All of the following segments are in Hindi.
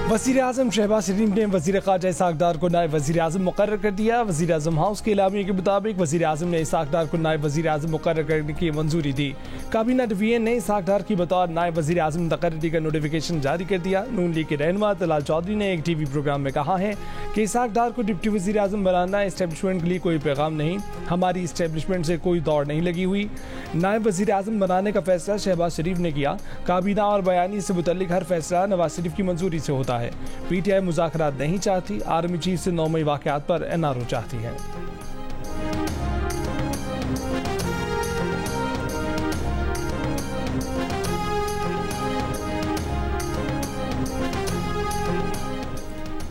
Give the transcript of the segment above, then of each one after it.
वज़ीर-ए-आज़म शहबाज शरीफ ने वज़ीर ख़ारजा इसहाक़ डार को नायब वज़ीर-ए-आज़म मुक़र्रर कर दिया। वज़ीर-ए-आज़म हाउस के एलामिया के मुताबिक वज़ीर-ए-आज़म ने इसहाक़ डार को नायब वज़ीर-ए-आज़म मुक़र्रर करने की मंजूरी दी। काबीना डिवीजन ने इसहाक़ डार की बतौर नायब वज़ीर-ए-आज़म मुक़र्ररी का नोटिफिकेशन जारी कर दिया। नून लीग के रहनुमा तलाल चौधरी ने एक टीवी प्रोग्राम में कहा है कि इसहाक़ डार को डिप्टी वज़ीर-ए-आज़म बनाना इस्टेब्लिशमेंट के लिए कोई पैगाम नहीं, हमारी इस्टेब्लिशमेंट से कोई दौड़ नहीं लगी हुई। नायब वज़ीर-ए-आज़म बनाने का फैसला शहबाज शरीफ ने किया। काबीना और बयानी से मुतल्लिक हर फैसला नवाज शरीफ की मंजूरी से होता है। PTI मुज़ाकरात नहीं चाहती। आर्मी चीफ से 9 मई वाक़यात पर NRO चाहती है।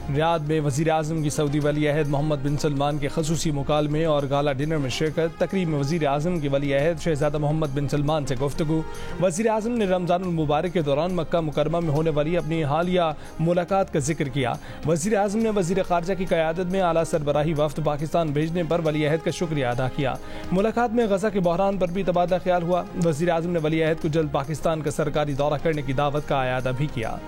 रियाद में वज़ीर-ए-आज़म की सऊदी वली-अहद मोहम्मद बिन सलमान के ख़ुसूसी मुकालमे और गाला डिनर में शिरकत। तकरीब में वज़ीर-ए-आज़म के वली-अहद शहज़ादा मोहम्मद बिन सलमान से गुफ्तगू। वज़ीर-ए-आज़म ने रमज़ानुल मुबारक के दौरान मक्का मुकरमा में होने वाली अपनी हालिया मुलाकात का जिक्र किया। वज़ीर-ए-आज़म ने वज़ीर ख़ारजा की क़यादत में आला सरबराही वफ़द पाकिस्तान भेजने पर वली-अहद का शुक्रिया अदा किया। मुलाकात में गज़ा के बहरान पर भी तबादला ख्याल हुआ। वज़ीर-ए-आज़म ने वली-अहद को जल्द पाकिस्तान का सरकारी दौरा करने की दावत का आयादा भी किया।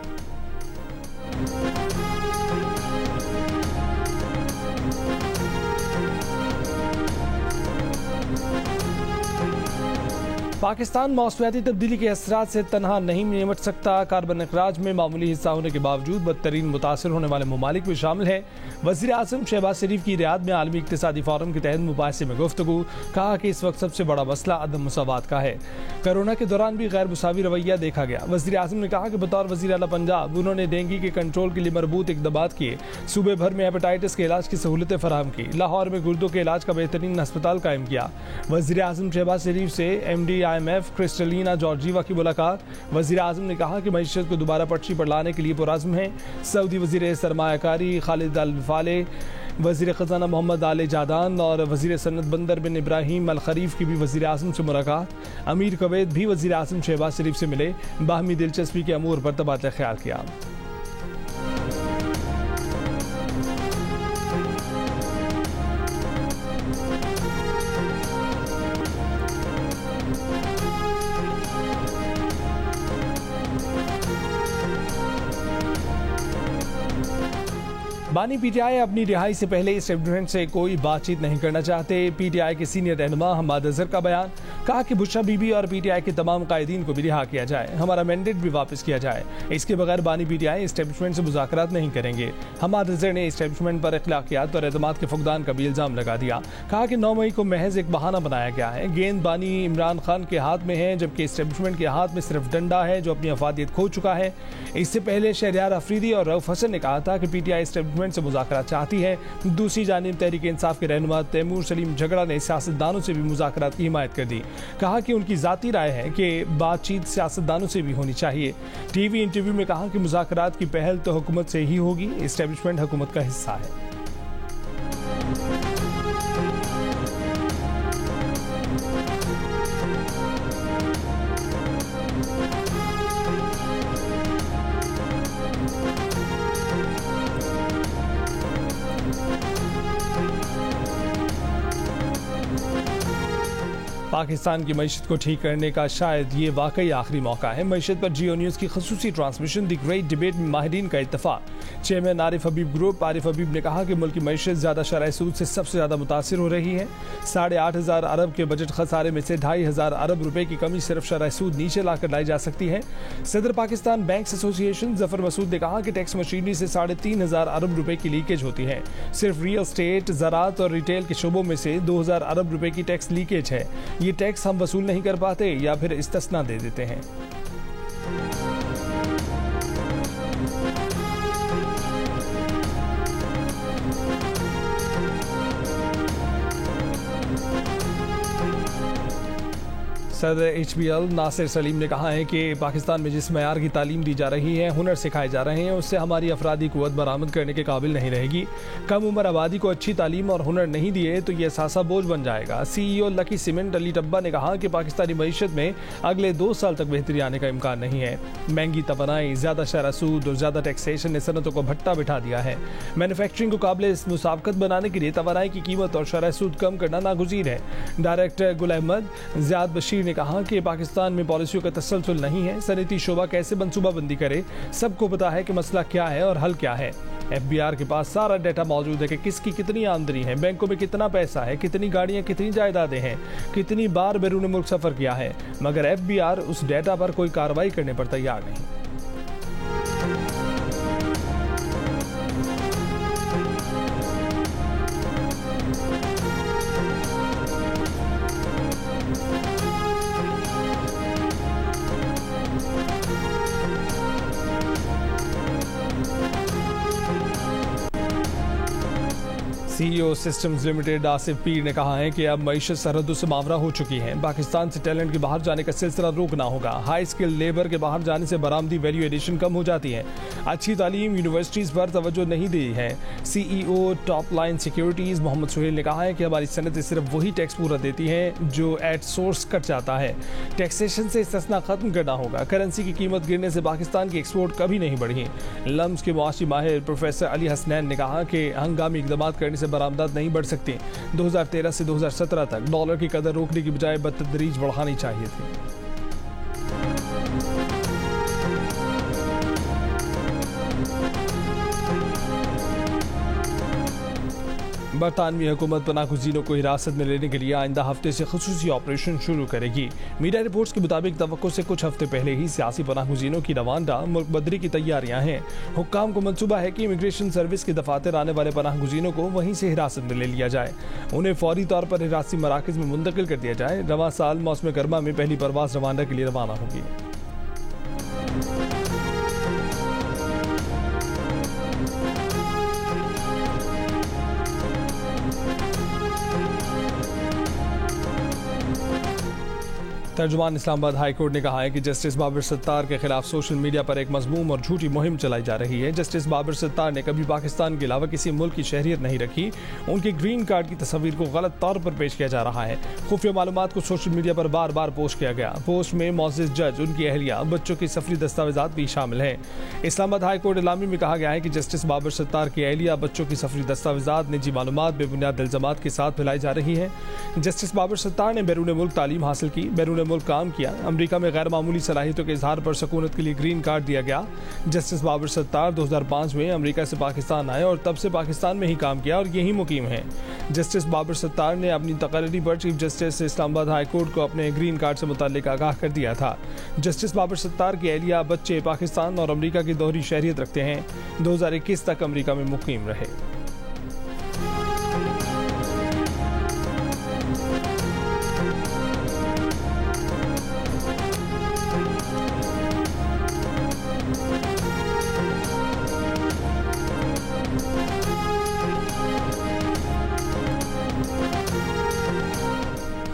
पाकिस्तान मौसमियाती तब्दीली के असरात से तनहा नहीं निमट सकता। कार्बन अखराज में मामूली हिस्सा होने के बावजूद बदतरीन मुतासर होने वाले ममालिक में शामिल है। वज़ीर-ए-आज़म शहबाज शरीफ की रियाद में आलमी इक़्तिसादी फोरम के तहत मुबाहिसे में गुफ्तगू। कहा कि इस वक्त सबसे बड़ा मसला अदम मुसावात का है। कोरोना के दौरान भी गैर मुसावी रवैया देखा गया। वज़ीर-ए-आज़म ने कहा कि बतौर वज़ीर आला पंजाब उन्होंने डेंगू के कंट्रोल के लिए मरबूत इक़दामात किए। सूबे भर में हेपेटाइटिस के इलाज की सहूलतें फराहम की। लाहौर में गुर्दों के इलाज का बेहतरीन अस्पताल कायम किया। वज़ीर-ए-आज़म शहबाज शरीफ से MD IMF क्रिस्टलिना जॉर्जीवा की मुलाकात। वज़ीर-ए-आज़म ने कहा कि मईशत को दोबारा पटरी पर लाने के लिए पुरज़्म है। सऊदी वज़ीर सरमायाकारी खालिद अल-फाले, वज़ीर ख़ज़ाना मोहम्मद आले जादान और वज़ीर सनत बंदर बिन इब्राहिम अल-खरीफ की भी वज़ीर-ए-आज़म से मुलाकात। अमीर कुवैत भी वज़ीर-ए-आज़म शहबाज शरीफ से मिले। बाहमी दिलचस्पी के अमूर पर तबादला ख्याल किया। बानी PTI अपनी रिहाई से पहले इस्टेब्लिशमेंट से कोई बातचीत नहीं करना चाहते। PTI के सीनियर रहनुमा हम्माद अज़हर का बयान। कहा कि बुशरा बीबी और PTI के तमाम कायदीन को भी रिहा किया जाए, हमारा मैंडेट भी वापस किया जाए। इसके बगैर बानी PTI इस्टेब्लिशमेंट से मुज़ाकरात नहीं करेंगे। हम्माद अज़हर ने इस्टेब्लिशमेंट पर अखलाकियात और एतमाद के फुकदान का भी इल्ज़ाम लगा दिया। कहा कि 9 मई को महज एक बहाना बनाया गया है। गेंद बानी इमरान खान के हाथ में है, जबकि इस्टेब्लिशमेंट के हाथ में सिर्फ डंडा है जो अपनी अफादियत खो चुका है। इससे पहले शहरयार अफरीदी और रऊफ हसन ने कहा था कि PTI इस्टेब्लिशमेंट से मुज़ाकरात चाहती है। दूसरी जानिब तहरीक इंसाफ के रहनुमा तैमूर सलीम झगड़ा ने सियासतदानों से भी मुज़ाकरात की हिमायत कर दी। कहा कि उनकी ज़ाती राय है कि बातचीत सियासतदानों से भी होनी चाहिए। टीवी इंटरव्यू में कहा कि मुज़ाकरात की पहल तो हुकूमत से ही होगी, इस्टेब्लिशमेंट हुकूमत का हिस्सा है। पाकिस्तान की मईशत को ठीक करने का शायद ये वाकई आखिरी मौका है। मईशत पर जियो न्यूज़ की खसूसी ट्रांसमिशन द ग्रेट डिबेट में माहिरीन का इत्तफाक। चेयरमैन आरिफ हबीब ग्रुप आरिफ हबीब ने कहा कि मुल्क की मईशत ज़्यादा शरह सूद से सबसे ज़्यादा मुतासिर हो रही है। 8,500 अरब के बजट खसारे में से 2,500 अरब रुपए की कमी सिर्फ शरह सूद नीचे लाकर लाई जा सकती है। सदर पाकिस्तान बैंक्स एसोसिएशन जफर मसूद ने कहा कि टैक्स मशीनरी से 3,500 अरब रुपए की लीकेज होती है। सिर्फ रियल स्टेट, ज़राअत और रिटेल के शोबों में से 2,000 अरब रुपए की टैक्स लीकेज है। ये टैक्स हम वसूल नहीं कर पाते या फिर इस्तिस्ना दे देते हैं। सदर HBL नासिर सलीम ने कहा है कि पाकिस्तान में जिस मयार की तालीम दी जा रही है, हुनर सिखाए जा रहे हैं, उससे हमारी अफरादी कुव्वत बरामद करने के काबिल नहीं रहेगी। कम उम्र आबादी को अच्छी तालीम और हुनर नहीं दिए तो ये सासा बोझ बन जाएगा। CEO lucky cement Ali Tabba ने कहा कि पाकिस्तानी मईशत में अगले 2 साल तक बेहतरी आने का इम्कान नहीं है। महंगी तवानाई, ज़्यादा शरह सूद और ज़्यादा टैक्सेशन ने सनतों को भट्टा बिठा दिया है। मैन्युफैक्चरिंग को काबिल मुसाबकत बनाने के लिए तवानाई की कीमत और शरह सूद कम करना नागुज़ीर है। डायरेक्टर गुल अहमद ज़ियाद बशीर ने कहा कि पाकिस्तान में पॉलिसियों का तसलसल नहीं है, सनती शोबा कैसे मंसूबाबंदी करे, सबको पता है कि मसला क्या है और हल क्या है। FBR के पास सारा डाटा मौजूद है कि किसकी कितनी आमदनी है, बैंकों में कितना पैसा है, कितनी गाड़ियां, कितनी जायदादें हैं, कितनी बार बैरून मुल्क सफर किया है, मगर FBR उस डाटा पर कोई कार्रवाई करने पर तैयार नहीं। CEO सिस्टम्स लिमिटेड आसिफ पीर ने कहा है कि अब मईशत सरहदों से मावरा हो चुकी है। पाकिस्तान से टैलेंट के बाहर जाने का सिलसिला रोकना होगा। हाई स्किल लेबर के बाहर जाने से बरामदी वैल्यू एडिशन कम हो जाती है। अच्छी तालीम यूनिवर्सिटीज़ पर तवज्जो नहीं दी है। CEO top line securities Mohammad Suhail ने कहा है कि हमारी सनतें सिर्फ वही टैक्स पूरा देती हैं जो एट सोर्स कट जाता है। टैक्सेशन से इस्तिस्ना खत्म करना होगा। करेंसी की कीमत गिरने से पाकिस्तान की एक्सपोर्ट कभी नहीं बढ़ी। लम्स के मुआशी माहिर प्रोफेसर अली हसनैन ने कहा कि हंगामी इक़दाम करने से बरामदात नहीं बढ़ सकती। 2013 से 2017 तक डॉलर की कदर रोकने की बजाय बतदरीज बढ़ानी चाहिए थी। बरतानवी हुकूमत पनाहगज़ीनों को हिरासत में लेने के लिए आइंदा हफ्ते से खुसूसी ऑपरेशन शुरू करेगी। मीडिया रिपोर्ट्स के मुताबिक तवक्को से कुछ हफ्ते पहले ही सियासी पनाहगज़ीनों की रवानदा मुल्क बदरी की तैयारियां हैं। हुक्काम को मंसूबा है कि इमिग्रेशन सर्विस के दफातर आने वाले पनाहगज़ीनों को वहीं से हिरासत में ले लिया जाए, उन्हें फौरी तौर पर हिरासती मराकज़ में मुंतकिल कर दिया जाए। रवां साल मौसम गर्मा में पहली परवाज़ रवांडा के लिए रवाना होगी। तर्जुमान इस्लामाबाद हाई कोर्ट ने कहा है कि जस्टिस बाबर सत्तार के खिलाफ सोशल मीडिया पर एक मजमूम और झूठी मुहिम चलाई जा रही है। जस्टिस बाबर सत्तार ने कभी पाकिस्तान के अलावा किसी मुल्क की शहरियत नहीं रखी। उनके ग्रीन कार्ड की तस्वीर को गलत तौर पर पेश किया जा रहा है। खुफिया मालूमात को सोशल मीडिया पर बार बार पोस्ट किया गया। पोस्ट में मौजिज़ जज, उनकी अहलिया, बच्चों की सफरी दस्तावेजात भी शामिल हैं। इस्लामाबाद हाई कोर्ट इलामी में कहा गया है कि जस्टिस बाबर सत्तार की अहलिया, बच्चों की सफरी दस्तावेजात, निजी मालूमात बेबुनियाद इल्जामात के साथ फैलाई जा रही है। जस्टिस बाबर सत्तार ने बैरून मुल्क तालीम हासिल की, बैरून मुल्क काम किया, अमेरिका में गैर मामूली सलाहियतों के इजहार पर सकूनत के लिए ग्रीन कार्ड दिया गया। जस्टिस बाबर सत्तार 2005 में अमेरिका से पाकिस्तान आए और तब से पाकिस्तान में ही काम किया और यही मुकीम है। जस्टिस बाबर सत्तार ने अपनी तकरीरी पर chief justice Islamabad high court को अपने ग्रीन कार्ड से मुताल्लिक आगाह कर दिया था। जस्टिस बाबर सत्तार की अहलिया, बच्चे पाकिस्तान और अमेरिका की दोहरी शहरियत रखते हैं। 2021 तक अमेरिका में मुकीम रहे।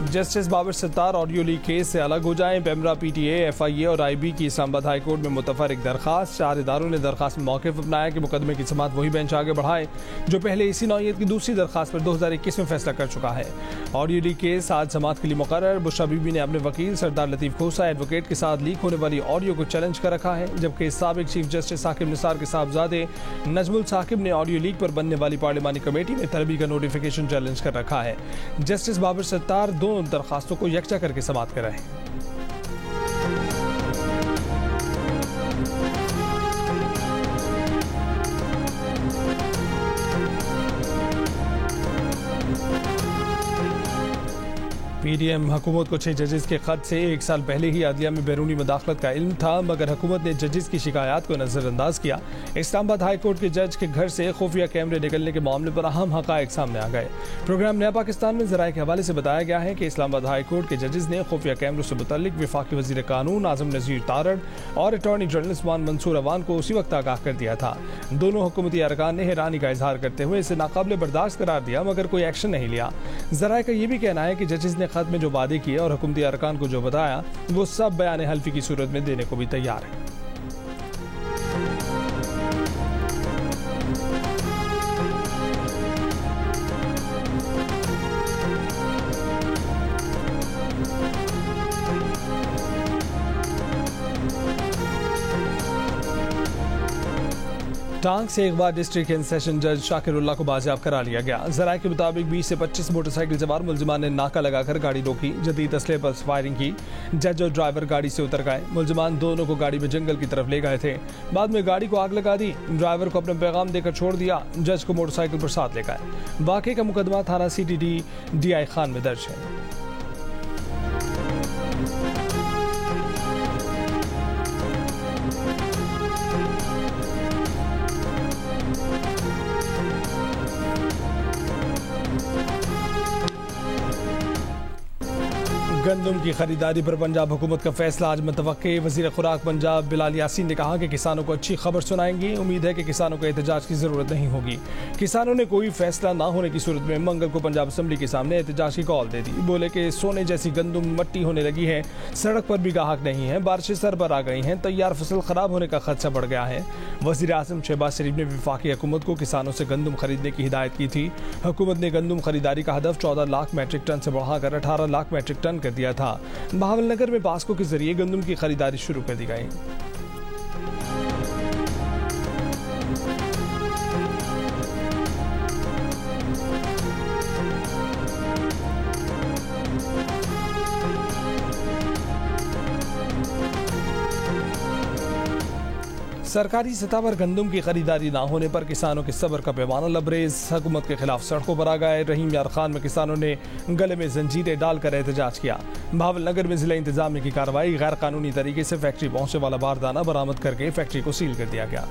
Justice Babar Sattar audio leak case से अलग हो जाएं। पेमरा, PTA, FIA और IB की इस्लामाबाद हाई कोर्ट में मुतफर्रिक दरखास्त। 4 इदारों ने दरखास्त में मौक़िफ़ अपनाया कि मुकदमे की समाअत वही बेंच आगे बढ़ाए जो पहले इसी नौइयत की दूसरी दरखास्त पर 2021 में फैसला कर चुका है। ऑडियो लीक केस आज समाअत के लिए मुकर्रर। बुशरा बीबी ने अपने वकील सरदार लतीफ़ खोसा एडवोकेट के साथ लीक होने वाली ऑडियो को चैलेंज कर रखा है, जबकि साबिक चीफ जस्टिस साकिब निसार के साहबजादे नजमुल साकिब ने ऑडियो लीक पर बनने वाली पार्लिमानी कमेटी में तलबी का नोटिफिकेशन चैलेंज कर रखा है। जस्टिस बाबर सत्तार दोनों दरखास्तों को यकजा करके समाअत कराएं। PDM हुकूमत को 6 जजेस के खत से 1 साल पहले ही अदलिया में बैरूनी मुदाखलत का इल्म था, मगर हुकूमत ने जजेस की शिकायत को नजरअंदाज किया। इस्लामाबाद हाई कोर्ट के जज के घर से खुफिया कैमरे निकलने के मामले पर अहम हकायक सामने आ गए। प्रोग्राम नया पाकिस्तान में ज़राए के हवाले से बताया गया है कि इस्लामाबाद हाई कोर्ट के जजेस ने खुफिया कैमरों से मुतल्लिक वफाकी वज़ीर कानून आज़म नज़ीर तारड़ और अटॉर्नी जनरल उस्मान मंसूर अवान को उसी वक्त आगाह कर दिया था। दोनों हुकूमती अरकान ने हैरानी का इजहार करते हुए इसे नाकाबिल बर्दाश्त करार दिया, मगर कोई एक्शन नहीं लिया। ज़राए का यह भी कहना है कि जजेस ने खत में जो वादे किए और हुकूमती अरकान को जो बताया वो सब बयान हल्फी की सूरत में देने को भी तैयार है। टांग से एक बार डिस्ट्रिक्ट एंड सेशन जज शाकिरुल्लाह को बाजियाब करा लिया गया। जराये के मुताबिक 20 से 25 मोटरसाइकिल सवार मुलजिमान ने नाका लगाकर गाड़ी रोकी, जदीद असले पर फायरिंग की। जज और ड्राइवर गाड़ी से उतर गए। मुलजिमान दोनों को गाड़ी में जंगल की तरफ ले गए थे। बाद में गाड़ी को आग लगा दी। ड्राइवर को अपना पैगाम देकर छोड़ दिया। जज को मोटरसाइकिल पर साथ ले गए। वाकई का मुकदमा थाना CTD DI खान में दर्ज है। गंदम की खरीदारी पर पंजाब हुकूमत का फैसला आज मुतवक्के। वजीर खुराक पंजाब बिलाल यासीन ने कहा कि किसानों को अच्छी खबर सुनाएंगे। उम्मीद है कि किसानों को एहतजाज की जरूरत नहीं होगी। किसानों ने कोई फैसला ना होने की सूरत में मंगल को पंजाब असम्बली के सामने एहतजाज की कॉल दे दी। बोले कि सोने जैसी गंदम मट्टी होने लगी है, सड़क पर भी गाहक नहीं है, बारिशें सर पर आ गई हैं, तैयार फसल खराब होने का खदशा बढ़ गया है। वजीर आजम शहबाज शरीफ ने वफाकी हुकूमत को किसानों से गंदम खरीदने की हिदायत की थी। हुकूमत ने गंदम खरीदारी का हदफ 14 लाख मैट्रिक टन से बढ़ाकर 18 लाख मैट्रिक टन कर दिया था। बहावलनगर में बास्को के जरिए गंदम की खरीदारी शुरू कर दी गई। सरकारी सतह पर गंदम की खरीदारी ना होने पर किसानों के सब्र का पैमाना लबरेज। हुकूमत के खिलाफ सड़कों पर आ गए। रहीम यार खान में किसानों ने गले में जंजीरें डालकर एहतजाज किया। बहावलनगर में जिला इंतजामिया की कार्रवाई। गैर कानूनी तरीके से फैक्ट्री पहुंचने वाला बारदाना बरामद करके फैक्ट्री को सील कर दिया गया।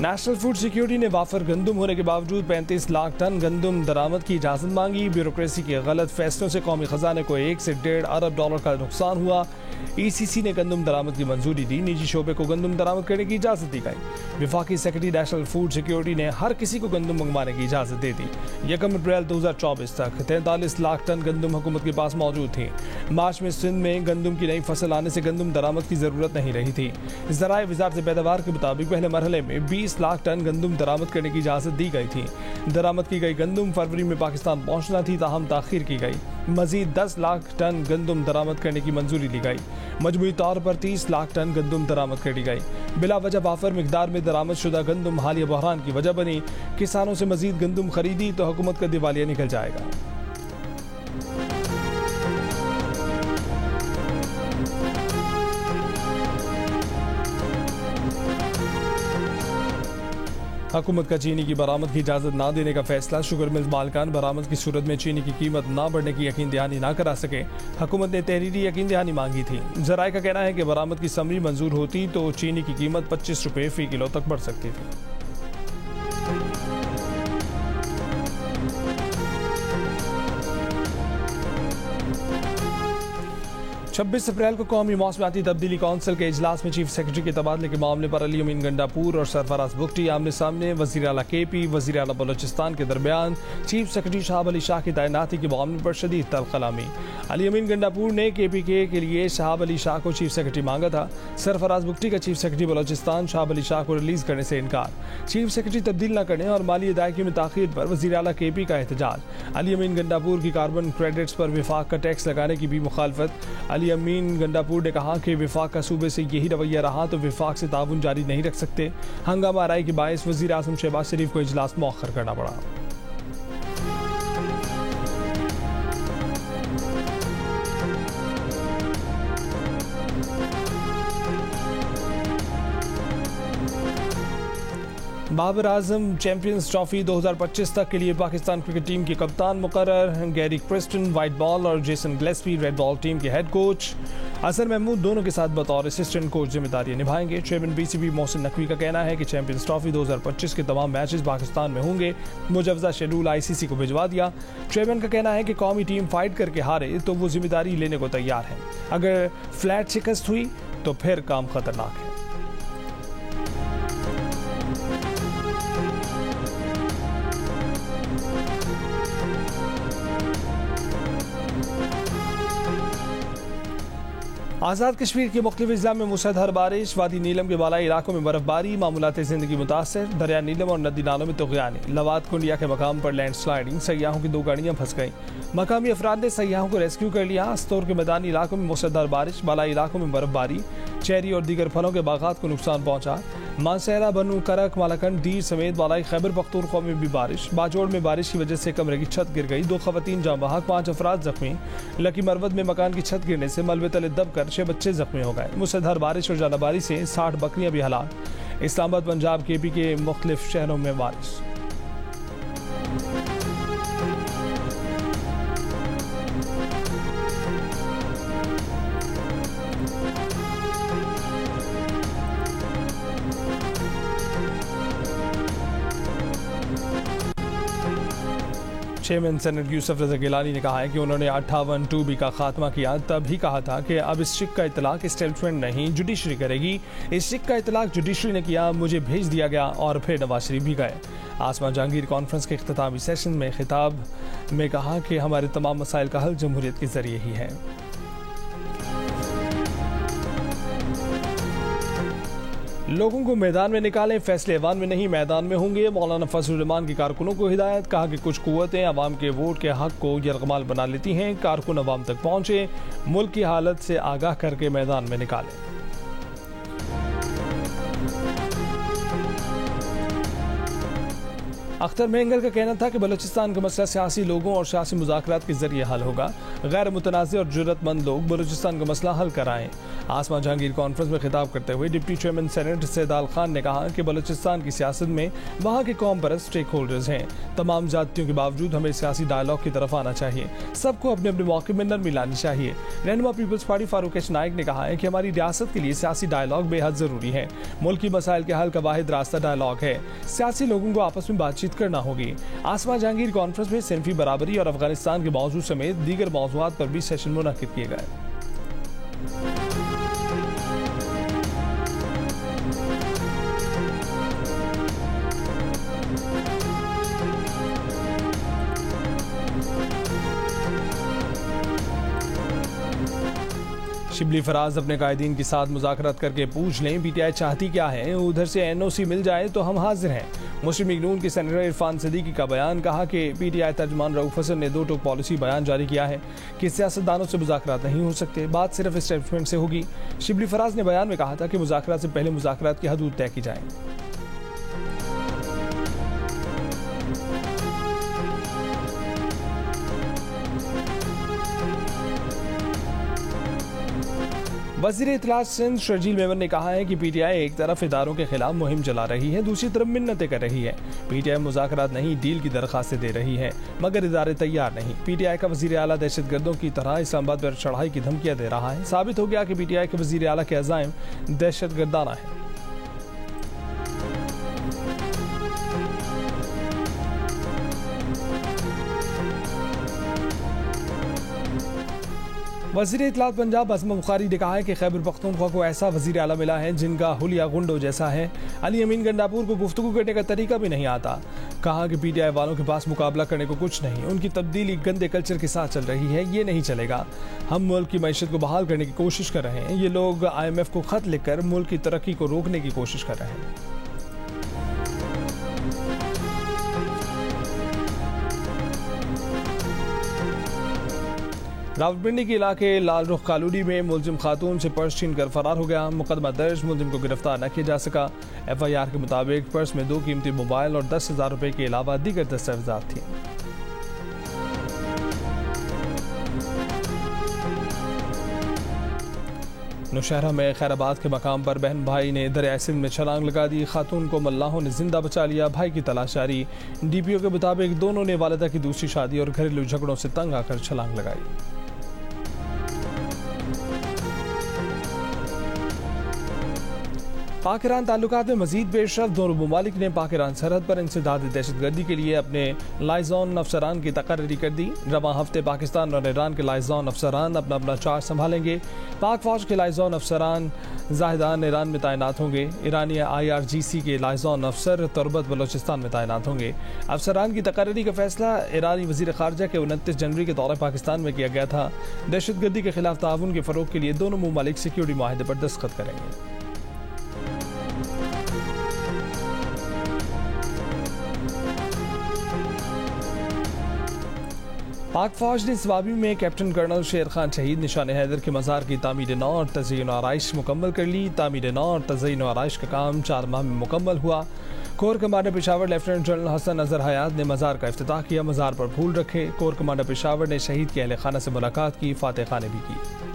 नेशनल फूड सिक्योरिटी ने वाफर गंदम होने के बावजूद 35 लाख टन गंदम दरामद की इजाजत मांगी। ब्यूरोक्रेसी के गलत फैसलों से कौमी खजाने को 1 से 1.5 अरब डॉलर का नुकसान हुआ। ECC ने गंदम दरामद की मंजूरी दी। निजी शोबे को गंदम दरामद करने की इजाजत दी गई। विफाकी सेक्रेटरी नेशनल फूड सिक्योरिटी ने हर किसी को गंदम मंगवाने की इजाजत दे दी। 1 अप्रैल 2024 तक 43 लाख टन गंदम हुकूमत के पास मौजूद थी। मार्च में सिंध में गंदम की नई फसल आने से गंदम दरामद की जरूरत नहीं रही थी। ज़राए वज़ारत पैदावार के मुताबिक पहले मरहले में 20 लाख टन गंदम दरामद करने की इजाजत दी गई थी। दरामद की गई गंदम फरवरी में पाकिस्तान पहुंचना थी, ताहम ताखीर की गई। मजीद 10 लाख टन गंदम दरामद करने की मंजूरी दी गई। मजमूई तौर पर 30 लाख टन गंदम दरामद कर दी गई। बिला वजह वाफर मिकदार में दरामद शुदा गंदम हालिया बहरान की वजह बनी। किसानों से मजीद गंदम खरीदी तो हुकूमत का दिवालिया निकल जाएगा। हुकूमत का चीनी की बरामद की इजाज़त ना देने का फैसला। शुगर मिल्स मालकान बरामद की सूरत में चीनी की कीमत ना बढ़ने की यकीन दहानी ना करा सके। हुकूमत ने तहरीरी यकीन दहानी मांगी थी। ज़राए का कहना है कि बरामद की समरी मंजूर होती तो चीनी की कीमत 25 रुपये फी किलो तक बढ़ सकती थी। 26 अप्रैल को कौमी मौसमियाती तब्दीली कौंसिल के इजलास में चीफ सेक्रेटरी के तबादले के मामले पर अली अमीन गंडापुर और सरफराज बुगटी आमने सामने। वज़ीर आला KP, वज़ीर आला बलोचिस्तान के दरमियान चीफ सेक्रेटरी शहाब अली शाह की तैनाती के मामले पर शदीद तलखलामी। अली अमीन गंडापुर ने KPK के लिए शहाब अली शाह को चीफ सेक्रेटरी मांगा था। सरफराज बुगटी का चीफ सेक्रेटरी बलोचिस्तान शहाब अली शाह को रिलीज करने से इनकार। चीफ सेक्रेटरी तब्दील न करने और माली अदायगी में ताखीर पर वज़ीर आला KP का एहतजाज। अली अमीन गंडापुर की कार्बन क्रेडिट्स पर विफाक का टैक्स लगाने की भी मुखालफत। अली अमीन गंडापुर ने कहा कि विफाक का सूबे से यही रवैया रहा तो विफाक से ताउन जारी नहीं रख सकते। हंगामा आराई के बायस वज़ीर आज़म शहबाज शरीफ को इजलास मौखर करना पड़ा। बाबर आजम चैंपियंस ट्रॉफी 2025 तक के लिए पाकिस्तान क्रिकेट टीम के कप्तान मुकर्रर। गैरी क्रिस्टन वाइट बॉल और Jason Gillespie red ball team के हेड कोच। असर महमूद दोनों के साथ बतौर असिस्टेंट कोच जिम्मेदारियां निभाएंगे। चेयरमैन BCB मोहसिन नकवी का कहना है कि चैंपियंस ट्रॉफी 2025 के तमाम मैचेस पाकिस्तान में होंगे। मुजवजा शेड्यूल ICC को भिजवा दिया। चेयरमैन का कहना है कि कौमी टीम फाइट करके हारे तो वो जिम्मेदारी लेने को तैयार है। अगर फ्लैट शिकस्त हुई तो फिर काम खतरनाक है। आज़ाद कश्मीर के मुख्तलिफ अज़ला में मूसलाधार बारिश, वादी नीलम के बालाई इलाकों में बर्फबारी, मामूलात ज़िंदगी मुतासर, दरिया नीलम और नदी नालों में तुग़यानी, लवात कुंडिया के मकाम पर लैंडस्लाइडिंग, सयाहों की 2 गाड़ियाँ फंस गईं। मकामी अफराद ने सयाहों को रेस्क्यू कर लिया। अस्तौर के मैदानी इलाकों में मूसलाधार बारिश, बालाई इलाकों में बर्फबारी, चेरी और दीगर फलों के बागात को नुकसान पहुंचा। मानसहरा, बनू, करक, मालाकंड, दीर समेत बालाई खैबर पख्तूनख्वा में भी बारिश। बाजोड़ में बारिश की वजह से कमरे की छत गिर गई, 2 खवातीन जाँ बहक, 5 अफराद जख्मी। लकी मरवत में मकान की छत गिरने से मलबे तले दबकर 6 बच्चे जख्मी हो गए। मूसलाधार बारिश और जानाबारी से 60 बकरियां भी हलाक। इस्लामाबाद, पंजाब, केपी के मुख्तलिफ शहरों में बारिश। चेयरमैन सेनेट यूसुफ रज़ा गिलानी ने कहा है कि उन्होंने 58(2)B का खात्मा किया, तब ही कहा था कि अब इस शिक का इतलाक एस्टेब्लिशमेंट नहीं जुडिशरी करेगी। इस शिक का इतलाक जुडिशरी ने किया, मुझे भेज दिया गया और फिर नवाज शरीफ भी गए। आसमा जहांगीर कॉन्फ्रेंस के इख्तितामी सेशन में खिताब में कहा कि हमारे तमाम मसाइल का हल जमहूरियत के जरिए ही है। लोगों को मैदान में निकालें, फैसले अवाम में नहीं मैदान में होंगे। मौलाना फजलुर रहमान की कारकुनों को हिदायत, कहा कि कुछ कुव्वतें अवाम के वोट के हक को यरगमाल बना लेती हैं। कारकुन अवाम तक पहुंचे, मुल्क की हालत से आगाह करके मैदान में निकालें। अख्तर मेंगल का कहना था कि बलूचिस्तान का मसला सियासी लोगों और सियासी मुज़ाकरात के जरिए हल होगा। गैर मुतनाज़ और जुर्रतमंद लोग बलूचिस्तान का मसला हल कराएं। आसमा जहांगीर कॉन्फ्रेंस में खिताब करते हुए डिप्टी चेयरमैन सेनेट सैदाल खान ने कहा कि बलूचिस्तान की सियासत में वहाँ के कौम परस्त स्टेक होल्डर्स हैं। तमाम जातियों के बावजूद हमें सियासी डायलॉग की तरफ आना चाहिए। सबको अपने अपने मौके में नरमी लानी चाहिए। रहनुमा Peoples Party Farooq H Naek ने कहा है कि हमारी रियासत के लिए सियासी डायलॉग बेहद जरूरी है। मुल्क की मसाइल के हल का वाहिद रास्ता डायलॉग है। सियासी लोगों को आपस में बातचीत करना होगी। आसमा जहांगीर कॉन्फ्रेंस में सिनफी बराबरी और अफगानिस्तान के मौजू समेत दीगर मौज़ूआत पर भी सेशन मुनक्किद किए गए। शिबली फराज अपने कायदीन के साथ मुज़ाकरात करके पूछ लें पीटीआई चाहती क्या है, उधर से एनओसी मिल जाए तो हम हाजिर हैं। मुस्लिम लीग नून के सेनेटर इरफान सिद्दीकी का बयान, कहा कि पीटीआई तर्जुमान रऊफ हसन ने 2 टोक पॉलिसी बयान जारी किया है कि सियासतदानों से मुज़ाकरात नहीं हो सकते, बात सिर्फ एस्टेब्लिशमेंट से होगी। शिबली फराज ने बयान में कहा था कि मुज़ाकरात से पहले मुज़ाकरात की हदूद तय की जाए। वज़ीर इत्तलात सिंध शर्जील मेमन ने कहा है कि पीटीआई एक तरफ इदारों के खिलाफ मुहिम चला रही है, दूसरी तरफ मिन्नतें कर रही है। पीटीआई मुज़ाकरात नहीं डील की दरख्वास्तें दे रही है, मगर इदारे तैयार नहीं। पीटीआई का वज़ीर आला दहशतगर्दों की तरह इस्लामाबाद पर चढ़ाई की धमकियां दे रहा है। साबित हो गया कि पीटीआई के वज़ीर आला के अज़ाइम दहशतगर्दाना है। वज़ीर इत्तलात पंजाब असमा बुखारी ने कहा है कि खैबर पख्तूनख्वा को ऐसा वज़ीर आला मिला है जिनका हुलिया गुंडो जैसा है। अली अमीन गंडापुर को गुफ्तगू करने का तरीका भी नहीं आता। कहा कि पीटीआई वालों के पास मुकाबला करने को कुछ नहीं, उनकी तब्दीली गंदे कल्चर के साथ चल रही है, ये नहीं चलेगा। हम मुल्क की मईशत को बहाल करने की कोशिश कर रहे हैं। ये लोग IMF को खत लिखकर मुल्क की तरक्की को रोकने की कोशिश कर रहे हैं। रावलपिंडी के इलाके लाल रुख कालूडी में मुलजिम खातून से पर्स छीन कर फरार हो गया। मुकदमा दर्ज, मुलजिम को गिरफ्तार न किया जा सका। FIR के मुताबिक पर्स में 2 कीमती मोबाइल और 10,000 रुपए के अलावा दीगर दस्तावेजात थी। नौशहरा में खैराबाद के मकाम पर बहन भाई ने दरिया सिंध में छलांग लगा दी। खातून को मल्लाहों ने जिंदा बचा लिया, भाई की तलाश जारी। DPO के मुताबिक दोनों ने वालिदा की दूसरी शादी और घरेलू झगड़ों से तंग आकर छलांग लगाई। पाक ईरान ताल्लुकात में मजीद पेशरफ। दोनों ममालिक ने पाक ईरान सरहद पर इंसदाद दहशतगर्दी के लिए अपने लाइजॉन अफसरान की तकर्री कर दी। रवां हफ्ते पाकिस्तान और ईरान के लाइजॉन अफसरान अपना अपना चार्ज संभालेंगे। पाक फौज के लाइजॉन अफसरान जाहिदान ईरान में तैनात होंगे। ईरानी IRGC के लाइजॉन अफसर तुर्बत बलोचिस्तान में तैनात होंगे। अफसरान की तकर्री का फैसला ईरानी वजीर खारजा के 29 जनवरी के दौरे पाकिस्तान में किया गया था। दहशतगर्दी के खिलाफ ताउन के फरोग के लिए दोनों ममालिक सिक्योरिटी माहिदे पर दस्तखत करेंगे। पाक फौज ने स्वाबी में कैप्टन कर्नल शेर खान शहीद निशान हैदर के मज़ार की तामीर नौ और तज़यीन आराइश मुकम्मल कर ली। तामीर नौ और तज़यीन आराइश का काम 4 माह में मुकम्मल हुआ। Core commander Peshawar lieutenant general Hasan Azhar Hayat ने मज़ार का इफ्तिताह किया। मज़ार पर फूल रखे। कोर कमांडर पेशावर ने शहीद के अहले खाना से मुलाकात की। फातह खाने भी की।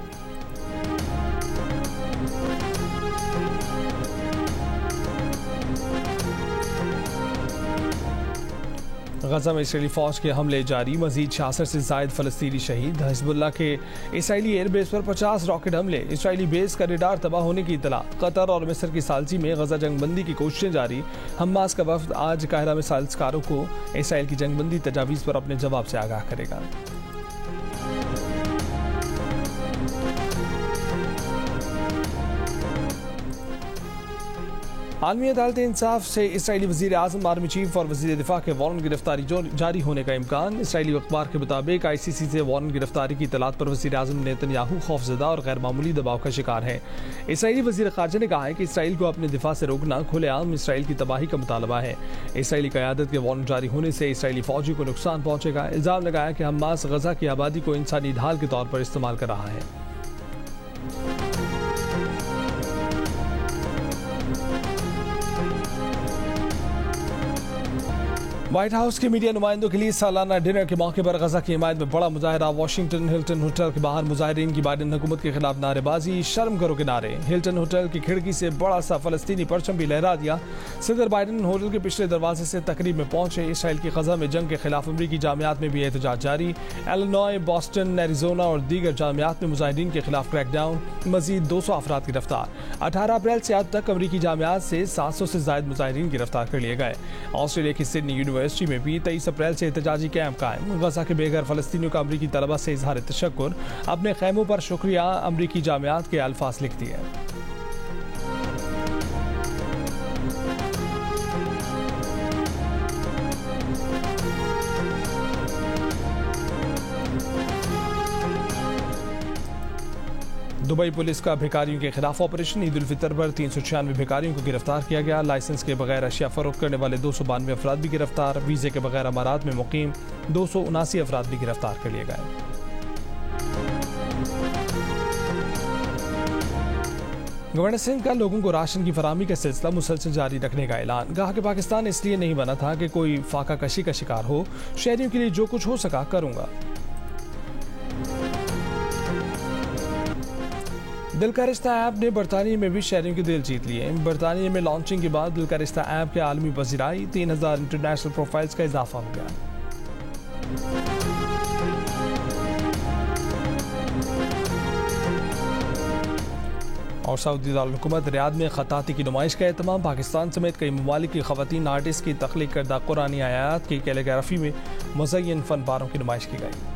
गजा में इसराइली फौज के हमले जारी। मजीद 66 से जायद फलस्तीनी शहीद। हिजबुल्लाह के इसराइली एयरबेस पर 50 रॉकेट हमले। इसराइली बेस का रेडार तबाह होने की इतला। कतर और मिस्र की सालसी में गजा जंगबंदी की कोशिशें जारी। हमास का वफद आज काहिरा में सालिसकारों को इसराइल की जंगबंदी तजावीज़ पर अपने जवाब से आगाह करेगा। आलमी अदालत इंसाफ से इसराइली वज़ीर आज़म, आर्मी चीफ और वज़ीर दिफा के वारंट गिरफ्तारी जारी होने का इम्कान। इसराइली अखबार के मुताबिक ICC से वारंट गिरफ्तारी की इतलात पर वज़ीर आज़म नेतन्याहू खौफजदा और गैर मामूली दबाव का शिकार है। इसराइली वज़ीर खारजा ने कहा है कि इसराइल को अपने दिफा से रोकना खुलेआम इसराइल की तबाही का मुतालबा है। इसराइली क़यादत के वारंट जारी होने से इसराइली फौजी को नुकसान पहुंचेगा। इल्ज़ाम लगाया कि हमास गजा की आबादी को इंसानी ढाल के तौर पर इस्तेमाल कर रहा है। व्हाइट हाउस के मीडिया नुमाइंदों के लिए सालाना डिनर के मौके पर गजा की हिमायत में बड़ा मुजाहरा। वाशिंगटन हिल्टन होटल के बाहर मुजाहिरीन की बाइडेन हुकूमत के खिलाफ नारेबाजी। शर्म करो के नारे। हिल्टन होटल की खिड़की से बड़ा सा फलस्तीनी परचम भी लहरा दिया। सदर बाइडेन होटल के पिछले दरवाजे से तकरीब में पहुंचे। इसराइल की गजा में जंग के खिलाफ अमरीकी जामियात में भी एहतजाज जारी। इलिनॉय, बॉस्टन, एरिजोना और दीगर जामियात में मुजाहिरीन के खिलाफ क्रैकडाउन। मजीद 200 अफराद गिरफ्तार। 18 अप्रैल से आज तक अमरीकी जामियात से 700 से ज्यादा मुजाहिरीन गिरफ्तार कर लिए गए। ऑस्ट्रेलिया की सिडनी यूनिवर्सिटी में भी 23 अप्रैल से एहतजाजी कैंप कायम। गजा के बेघर फलस्तीनियों का अमरीकी तलबा से इजहार तशक्कुर। अपने खैमों पर शुक्रिया, अमरीकी जामियात के अल्फाज लिख दिए। दुबई पुलिस का भिखारियों के खिलाफ ऑपरेशन। ईद उल फितर पर 396 भिखारियों को गिरफ्तार किया गया। लाइसेंस के बगैर अशिया फरोख्त करने वाले 292 अफराद भी गिरफ्तार। वीजे के बगैर अमारात में मुकीम 279 अफराद भी गिरफ्तार कर लिए गए। गवर्नर सिंह का लोगों को राशन की फराहमी का सिलसिला मुसलसल जारी रखने का ऐलान। कहा कि पाकिस्तान इसलिए नहीं बना था कि कोई फाका कशी का शिकार हो। शहरियों के लिए जो कुछ हो सका करूंगा। दिल का रिश्ता ऐप ने बरतानिया में भी शहरियों के दिल जीत लिए। बरतानिया में लॉन्चिंग के बाद दिल का रिश्ता ऐप के आलमी पजीराई। 3000 इंटरनेशनल प्रोफाइल्स का इजाफा हो गया। और सऊदी हुकूमत रियाद में खताती की नुमाइश का एहतमाम। पाकिस्तान समेत कई ममालिक की खवातीन आर्टिस्ट की तख्लीक करदा कुरानी आयात की कैलीग्राफी में मुज़य्यन फनपारों की नुमाइश की गई।